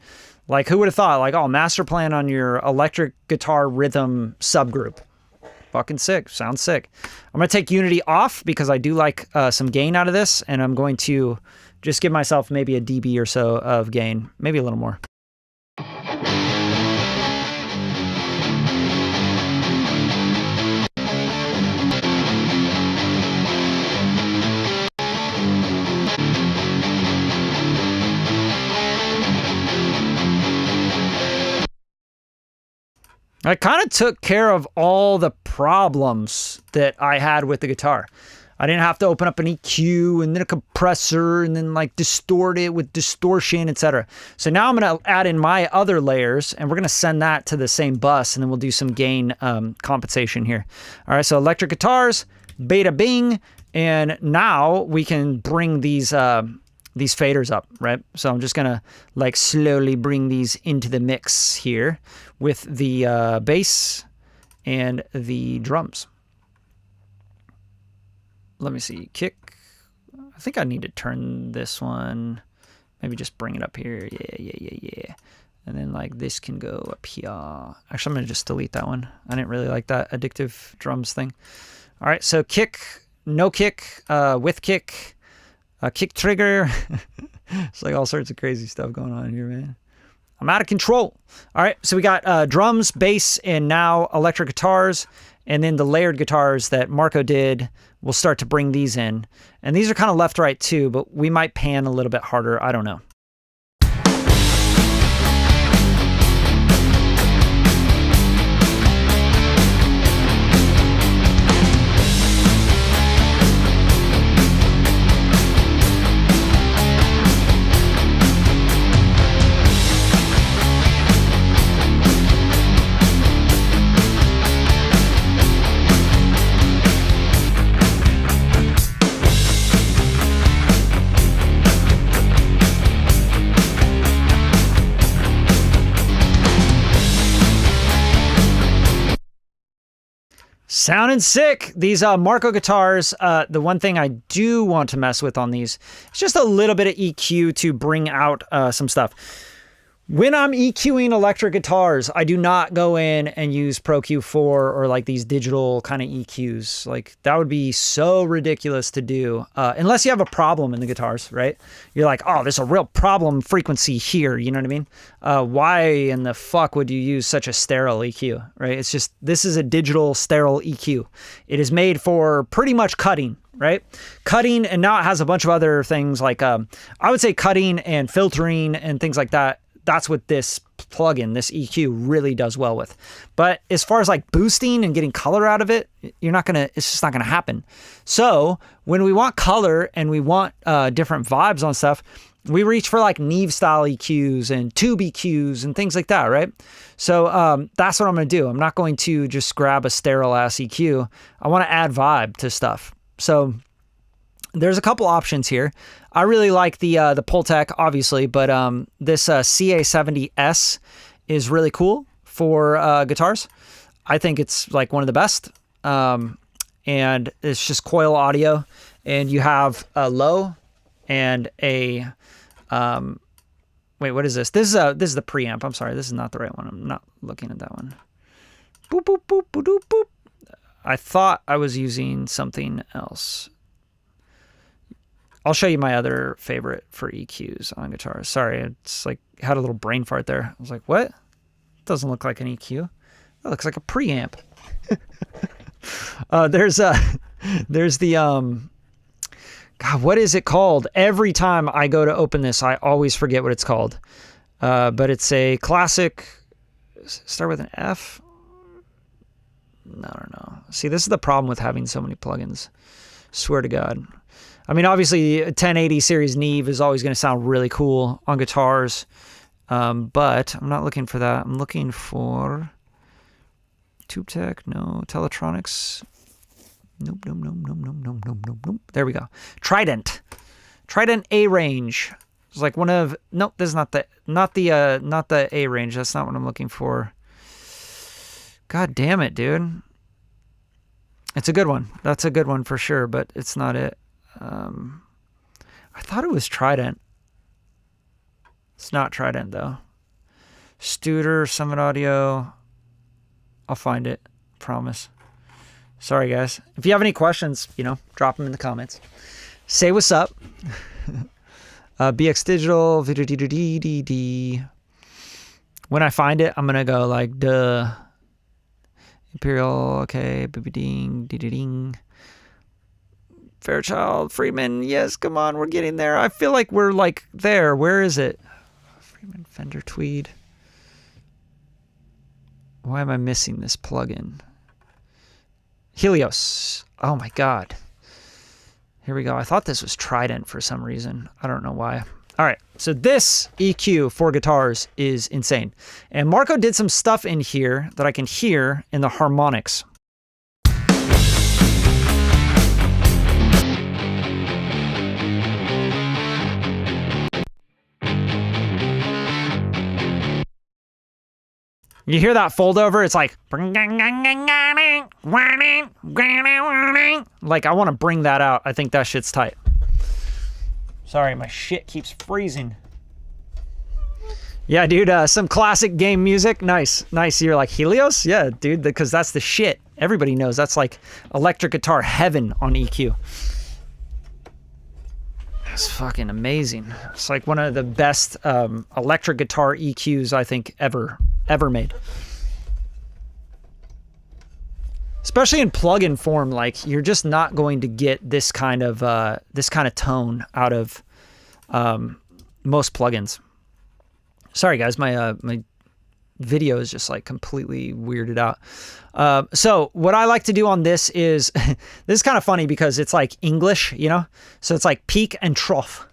Like, who would have thought? Like, oh, master plan on your electric guitar rhythm subgroup. Fucking sick. Sounds sick. I'm going to take Unity off because I do like some gain out of this, and I'm going to just give myself maybe a dB or so of gain, maybe a little more. I kind of took care of all the problems that I had with the guitar. I didn't have to open up an EQ and then a compressor and then like distort it with distortion, etc. So now I'm going to add in my other layers and we're going to send that to the same bus and then we'll do some gain compensation here. All right, so electric guitars, beta bing, and now we can bring these faders up, right? So I'm just gonna like slowly bring these into the mix here with the bass and the drums. Let me see, kick. I think I need to turn this one, maybe just bring it up here. Yeah. And then like this can go up here. Actually, I'm gonna just delete that one. I didn't really like that addictive drums thing. All right, so kick, no kick, with kick, kick trigger. It's like all sorts of crazy stuff going on here, man. I'm out of control. All right, so we got drums, bass, and now electric guitars. And then the layered guitars that Marco did, we'll start to bring these in. And these are kind of left-right too, but we might pan a little bit harder. I don't know. Sounding sick. These Marco guitars, the one thing I do want to mess with on these is just a little bit of EQ to bring out some stuff. When I'm EQing electric guitars, I do not go in and use Pro Q4 or like these digital kind of EQs. Like that would be so ridiculous to do unless you have a problem in the guitars, right? You're like, oh, there's a real problem frequency here. You know what I mean? Why in the fuck would you use such a sterile EQ, right? It's just, this is a digital sterile EQ. It is made for pretty much cutting, right? Cutting, and now it has a bunch of other things like, I would say cutting and filtering and things like that. That's what this plugin, this EQ really does well with. But as far as like boosting and getting color out of it, it's just not gonna happen. So when we want color and we want different vibes on stuff, we reach for like Neve style EQs and tube EQs and things like that, right? So that's what I'm gonna do. I'm not going to just grab a sterile ass EQ. I wanna add vibe to stuff. So there's a couple options here. I really like the Pultec, obviously, but this CA70S is really cool for guitars. I think it's like one of the best. And it's just coil audio, and you have a low and a wait, what is this? This is the preamp. I'm sorry, this is not the right one. I'm not looking at that one. Boop boop boop boop boop boop. I thought I was using something else. I'll show you my other favorite for EQs on guitars. Sorry, it's like had a little brain fart there. I was like, what? It doesn't look like an EQ. That looks like a preamp. There's the God, what is it called? Every time I go to open this, I always forget what it's called. But it's a classic. Start with an F. I don't know. See, this is the problem with having so many plugins. Swear to God. I mean, obviously, a 1080 series Neve is always going to sound really cool on guitars, but I'm not looking for that. I'm looking for TubeTech. No, Teletronics. Nope, nope, nope, nope, nope, nope, nope, nope, nope. There we go. Trident A range. It's like one of nope. This is not the A range. That's not what I'm looking for. God damn it, dude. It's a good one. That's a good one for sure, but it's not it. I thought it was Trident. It's not Trident though. Studer, Summit Audio. I'll find it. Promise. Sorry guys. If you have any questions, drop them in the comments. Say what's up. BX Digital. When I find it, I'm gonna go like duh. Imperial. Okay. Ding. Ding. Fairchild, Freeman, yes, come on, we're getting there. I feel like we're like there. Where is it? Freeman, Fender Tweed. Why am I missing this plugin? Helios. Oh my God. Here we go. I thought this was Trident for some reason. I don't know why. All right, so this EQ for guitars is insane. And Marco did some stuff in here that I can hear in the harmonics. You hear that fold over? It's like, I want to bring that out. I think that shit's tight. Sorry, my shit keeps freezing. Yeah, dude, some classic game music. Nice. You're like, Helios? Yeah, dude, because that's the shit. Everybody knows that's like electric guitar heaven on EQ. That's fucking amazing. It's like one of the best electric guitar EQs I think ever made. Especially in plugin form, like you're just not going to get this kind of tone out of most plugins. Sorry guys, my video is just like completely weirded out. So what I like to do on this is this is kind of funny because it's like English, so it's like peak and trough.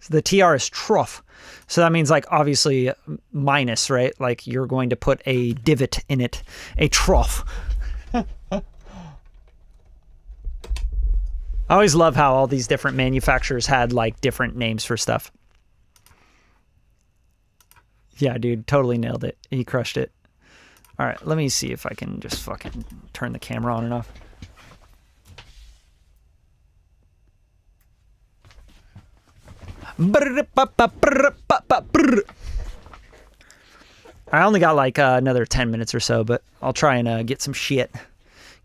The TR is trough. So that means like obviously minus, right? Like you're going to put a divot in it, a trough. I always love how all these different manufacturers had like different names for stuff. Yeah, dude, totally nailed it. He crushed it. All right, let me see if I can just fucking turn the camera on and off. I only got like another 10 minutes or so, but I'll try and get some shit.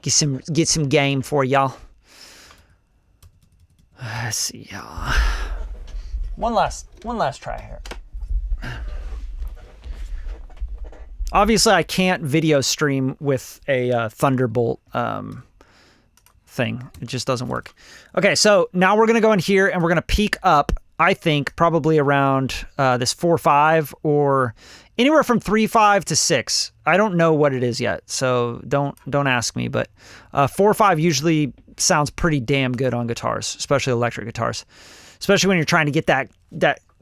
Get some game for y'all. Let's see, y'all. One last try here. Obviously, I can't video stream with a Thunderbolt thing. It just doesn't work. Okay, so now we're going to go in here and we're going to peak up, I think, probably around this 4.5 or anywhere from 3.5 to 6. I don't know what it is yet, so don't ask me, but 4.5 usually sounds pretty damn good on guitars, especially electric guitars. Especially when you're trying to get that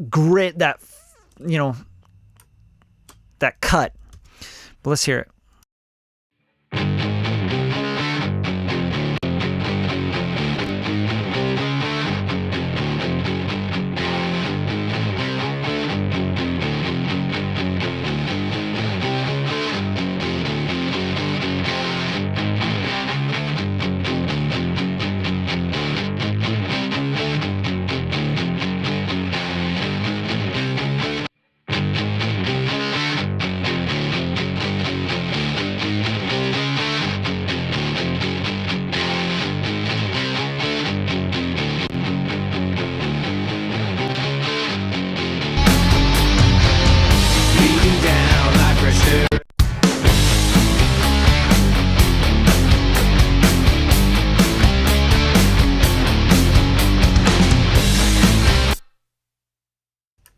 grit, that cut. But let's hear it.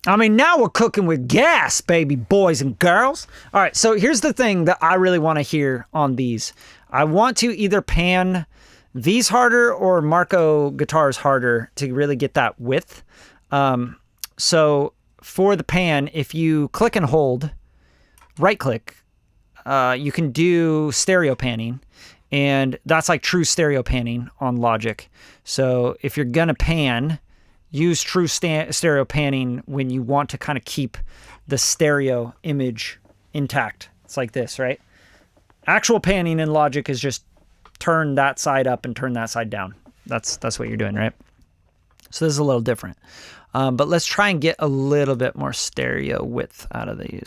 I mean, now we're cooking with gas, baby boys and girls. All right, so here's the thing that I really want to hear on these. I want to either pan these harder or Marco guitars harder to really get that width. So for the pan, if you click and hold, right click, you can do stereo panning, and that's like true stereo panning on Logic. So if you're gonna pan, use true stereo panning when you want to kind of keep the stereo image intact. It's like this, right? Actual panning in Logic is just turn that side up and turn that side down. That's what you're doing, right? So this is a little different. But let's try and get a little bit more stereo width out of these.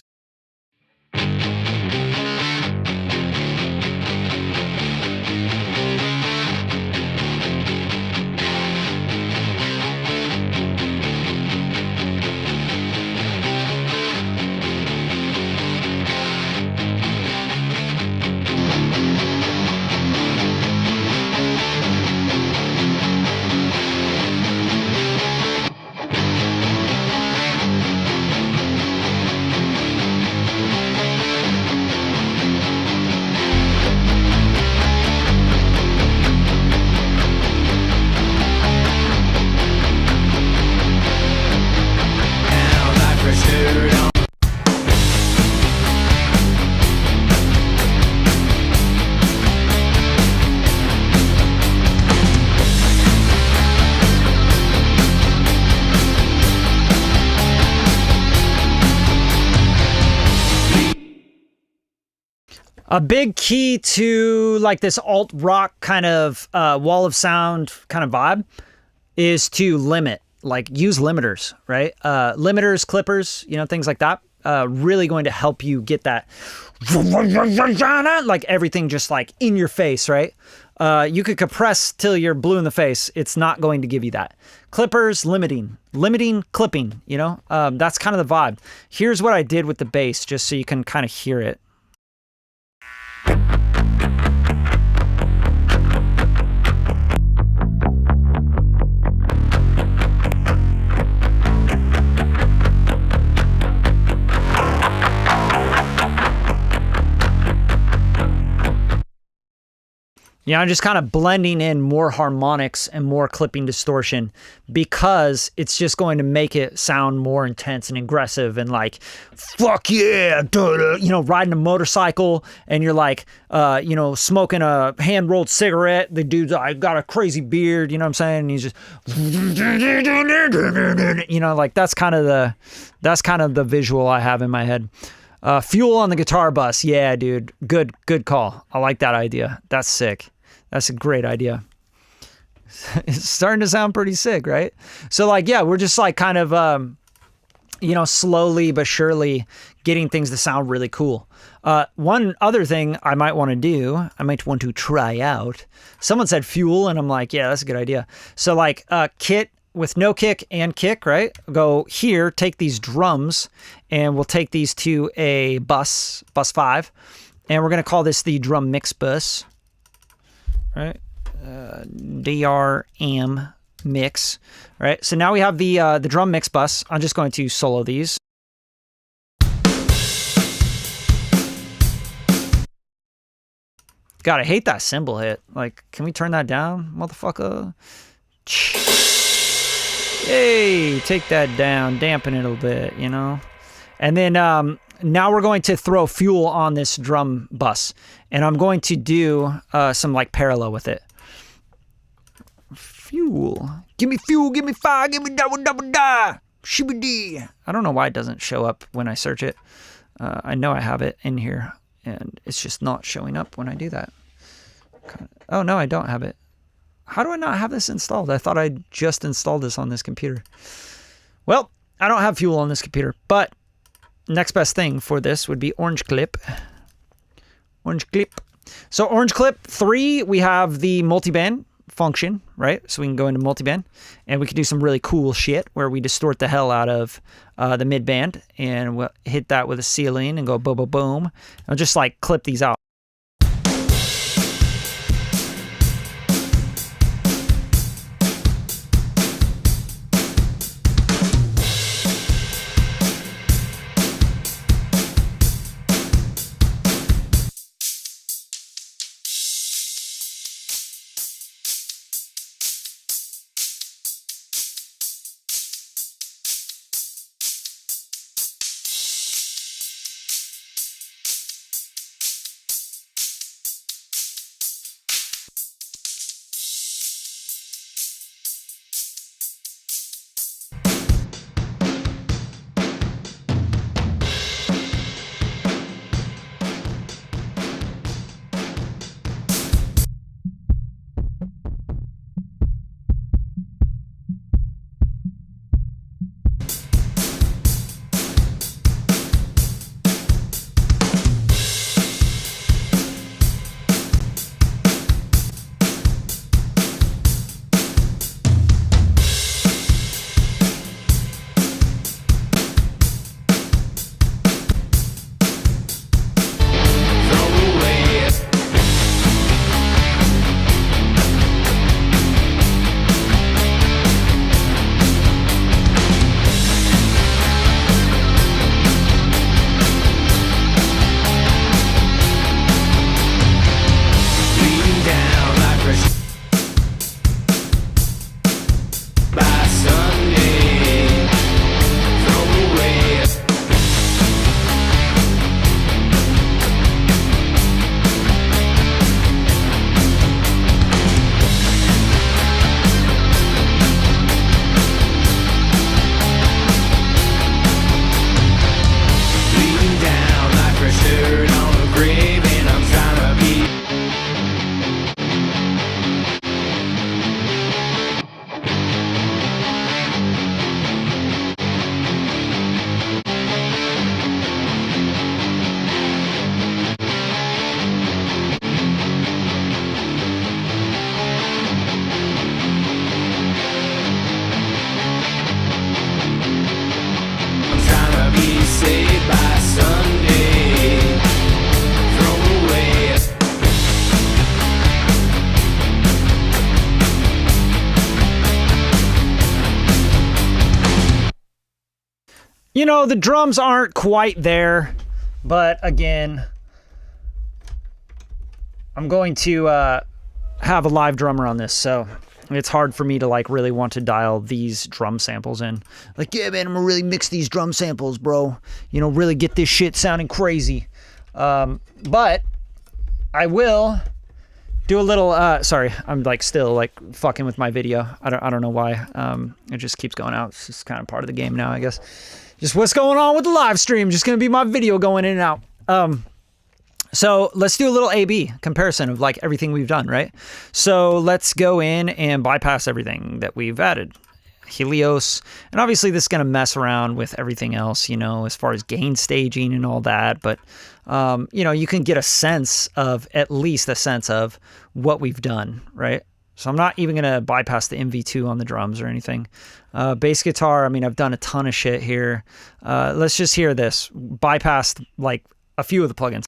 A big key to like this alt rock kind of wall of sound kind of vibe is to limit, like use limiters, right? Limiters, clippers, you know, things like that. Really going to help you get that like everything just like in your face, right? You could compress till you're blue in the face. It's not going to give you that. Clippers, limiting, clipping, you know, that's kind of the vibe. Here's what I did with the bass, just so you can kind of hear it. You know, I'm just kind of blending in more harmonics and more clipping distortion because it's just going to make it sound more intense and aggressive and like, fuck yeah, you know, riding a motorcycle and you're like, you know, smoking a hand-rolled cigarette. The dude's got a crazy beard, you know what I'm saying? And he's just, you know, like that's kind of the visual I have in my head. Fuel on the guitar bus. Yeah, dude. Good call. I like that idea. That's sick. That's a great idea. It's starting to sound pretty sick, right? So like, yeah, we're just like kind of, you know, slowly but surely getting things to sound really cool. One other thing I might want to do, I might want to try out. Someone said fuel and I'm like, yeah, that's a good idea. So like kit with no kick and kick, right? Go here, take these drums and we'll take these to a bus 5. And we're going to call this the drum mix bus. Right, DRM mix. Right, so now we have the drum mix bus. I'm just going to solo these. God, I hate that cymbal hit. Like, can we turn that down, motherfucker? Hey, take that down, dampen it a little bit, you know. And then now we're going to throw fuel on this drum bus. And I'm going to do some like parallel with it. Fuel. Give me fuel, give me fire, give me da. Shibidi. I don't know why it doesn't show up when I search it. I know I have it in here. And it's just not showing up when I do that. Oh, no, I don't have it. How do I not have this installed? I thought I just installed this on this computer. Well, I don't have fuel on this computer. But next best thing for this would be Orange Clip. Orange Clip. So Orange Clip 3, we have the multiband function, right? So we can go into multiband and we can do some really cool shit where we distort the hell out of the mid band and we'll hit that with a ceiling and go boom, boom, boom. I'll just like clip these out. You know, the drums aren't quite there, but again, I'm going to have a live drummer on this, so it's hard for me to like really want to dial these drum samples in. Like, yeah, man, I'm gonna really mix these drum samples, bro. You know, really get this shit sounding crazy. But I will do a little, sorry, I'm like still like fucking with my video. I don't know why. It just keeps going out. It's just kind of part of the game now, I guess. Just what's going on with the live stream. Just gonna be my video going in and out. So let's do a little A/B comparison of like everything we've done, right? So let's go in and bypass everything that we've added. Helios, and obviously this is going to mess around with everything else, you know, as far as gain staging and all that, but you know, you can get a sense of, at least a sense of what we've done, right? So I'm not even going to bypass the MV2 on the drums or anything. Bass guitar, I mean, I've done a ton of shit here. Let's just hear this. Bypassed like a few of the plugins.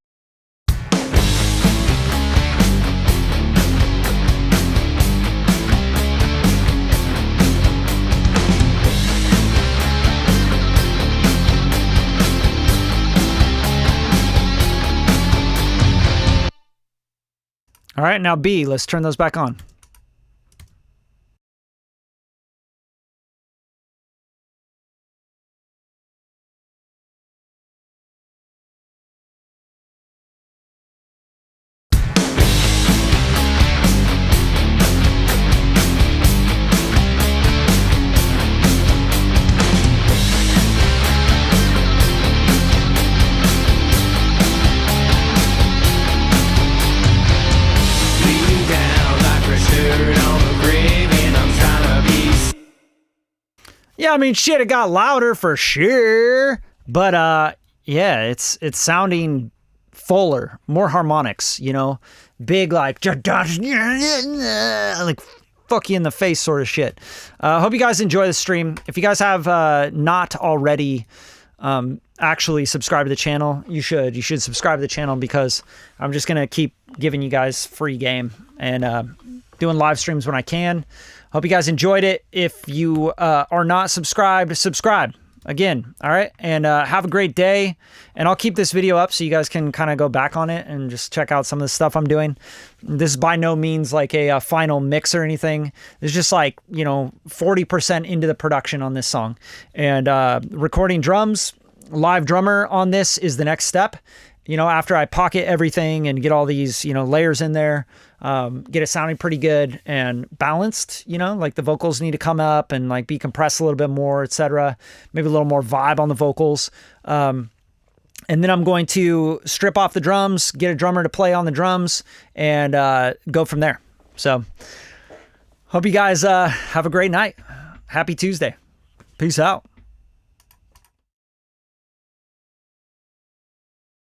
All right, now B, let's turn those back on. Yeah, I mean, shit, it got louder for sure, but yeah, it's sounding fuller, more harmonics, you know, big like fuck you in the face sort of shit. Hope you guys enjoy the stream. If you guys have not already actually subscribed to the channel, you should subscribe to the channel, because I'm just gonna keep giving you guys free game and doing live streams when I can. Hope you guys enjoyed it. If you are not subscribed, subscribe again. All right. And have a great day. And I'll keep this video up so you guys can kind of go back on it and just check out some of the stuff I'm doing. This is by no means like a final mix or anything. It's just like, you know, 40% into the production on this song. And recording drums, live drummer on this is the next step. You know, after I pocket everything and get all these, you know, layers in there, get it sounding pretty good and balanced, you know, like the vocals need to come up and like be compressed a little bit more, etc. Maybe a little more vibe on the vocals. And then I'm going to strip off the drums, get a drummer to play on the drums, and go from there. So hope you guys have a great night. Happy Tuesday. Peace out.